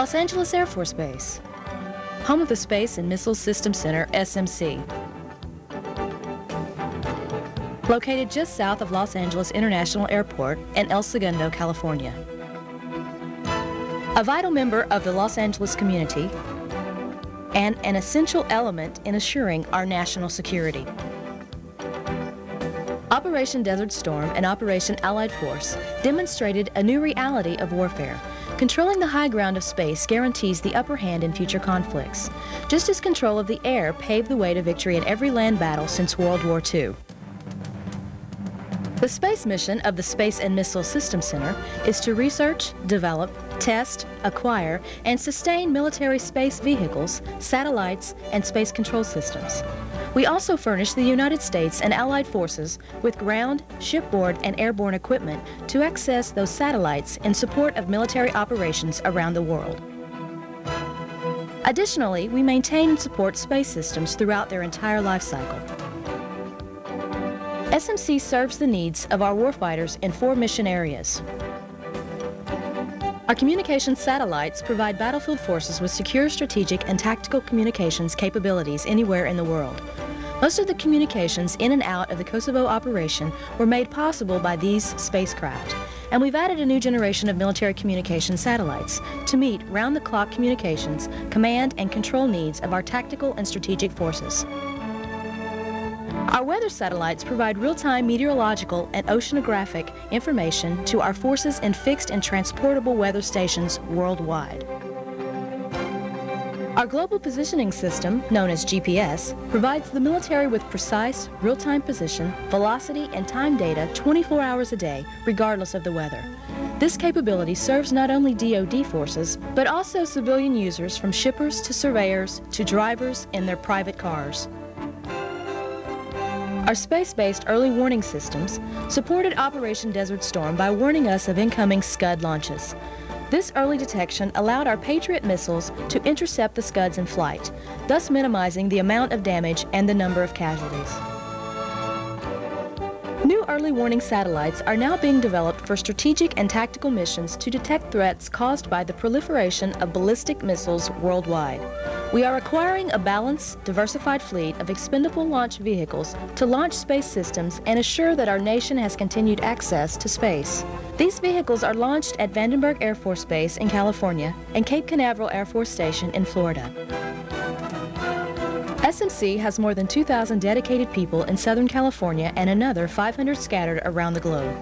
Los Angeles Air Force Base, home of the Space and Missile Systems Center, SMC. Located just south of Los Angeles International Airport in El Segundo, California. A vital member of the Los Angeles community and an essential element in assuring our national security. Operation Desert Storm and Operation Allied Force demonstrated a new reality of warfare. Controlling the high ground of space guarantees the upper hand in future conflicts, just as control of the air paved the way to victory in every land battle since World War II. The space mission of the Space and Missile Systems Center is to research, develop, test, acquire, and sustain military space vehicles, satellites, and space control systems. We also furnish the United States and Allied forces with ground, shipboard, and airborne equipment to access those satellites in support of military operations around the world. Additionally, we maintain and support space systems throughout their entire life cycle. SMC serves the needs of our warfighters in 4 mission areas. Our communications satellites provide battlefield forces with secure strategic and tactical communications capabilities anywhere in the world. Most of the communications in and out of the Kosovo operation were made possible by these spacecraft, and we've added a new generation of military communication satellites to meet round-the-clock communications, command, and control needs of our tactical and strategic forces. Our weather satellites provide real-time meteorological and oceanographic information to our forces in fixed and transportable weather stations worldwide. Our global positioning system, known as GPS, provides the military with precise, real-time position, velocity, and time data 24 hours a day, regardless of the weather. This capability serves not only DoD forces, but also civilian users from shippers to surveyors to drivers in their private cars. Our space-based early warning systems supported Operation Desert Storm by warning us of incoming Scud launches. This early detection allowed our Patriot missiles to intercept the Scuds in flight, thus minimizing the amount of damage and the number of casualties. New early warning satellites are now being developed for strategic and tactical missions to detect threats caused by the proliferation of ballistic missiles worldwide. We are acquiring a balanced, diversified fleet of expendable launch vehicles to launch space systems and assure that our nation has continued access to space. These vehicles are launched at Vandenberg Air Force Base in California and Cape Canaveral Air Force Station in Florida. SMC has more than 2,000 dedicated people in Southern California and another 500 scattered around the globe.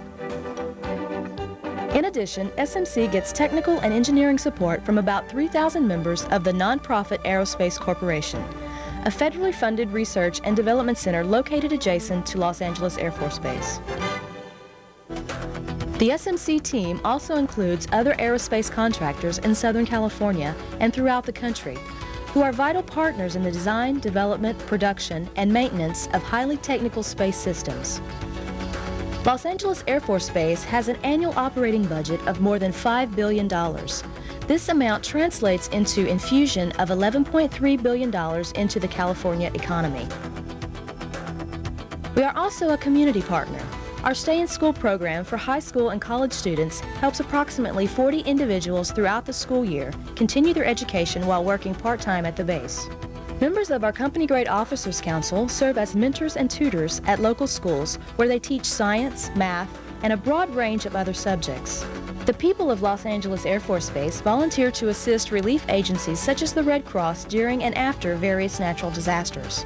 In addition, SMC gets technical and engineering support from about 3,000 members of the nonprofit Aerospace Corporation, a federally funded research and development center located adjacent to Los Angeles Air Force Base. The SMC team also includes other aerospace contractors in Southern California and throughout the country, who are vital partners in the design, development, production, and maintenance of highly technical space systems. Los Angeles Air Force Base has an annual operating budget of more than $5 billion. This amount translates into infusion of $11.3 billion into the California economy. We are also a community partner. Our Stay in School program for high school and college students helps approximately 40 individuals throughout the school year continue their education while working part-time at the base. Members of our Company Grade Officers Council serve as mentors and tutors at local schools where they teach science, math, and a broad range of other subjects. The people of Los Angeles Air Force Base volunteer to assist relief agencies such as the Red Cross during and after various natural disasters.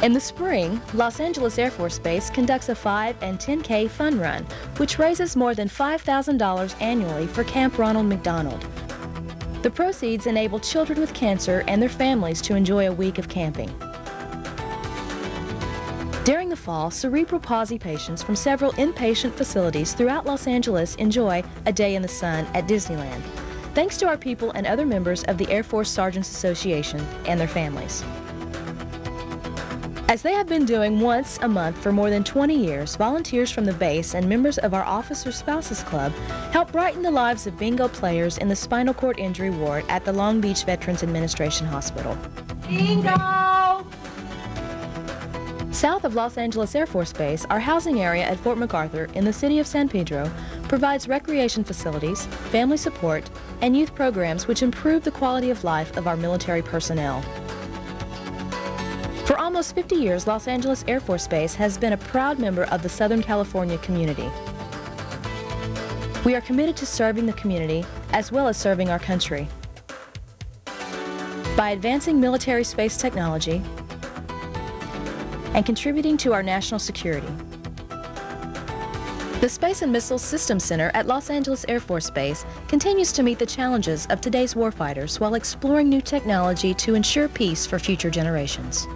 In the spring, Los Angeles Air Force Base conducts a 5 and 10K fun run, which raises more than $5,000 annually for Camp Ronald McDonald. The proceeds enable children with cancer and their families to enjoy a week of camping. During the fall, cerebral palsy patients from several inpatient facilities throughout Los Angeles enjoy a day in the sun at Disneyland, thanks to our people and other members of the Air Force Sergeants Association and their families. As they have been doing once a month for more than 20 years, volunteers from the base and members of our Officer Spouses Club help brighten the lives of bingo players in the spinal cord injury ward at the Long Beach Veterans Administration Hospital. Bingo! South of Los Angeles Air Force Base, our housing area at Fort MacArthur in the city of San Pedro provides recreation facilities, family support, and youth programs which improve the quality of life of our military personnel. For almost 50 years, Los Angeles Air Force Base has been a proud member of the Southern California community. We are committed to serving the community as well as serving our country. By advancing military space technology and contributing to our national security. The Space and Missile Systems Center at Los Angeles Air Force Base continues to meet the challenges of today's warfighters while exploring new technology to ensure peace for future generations.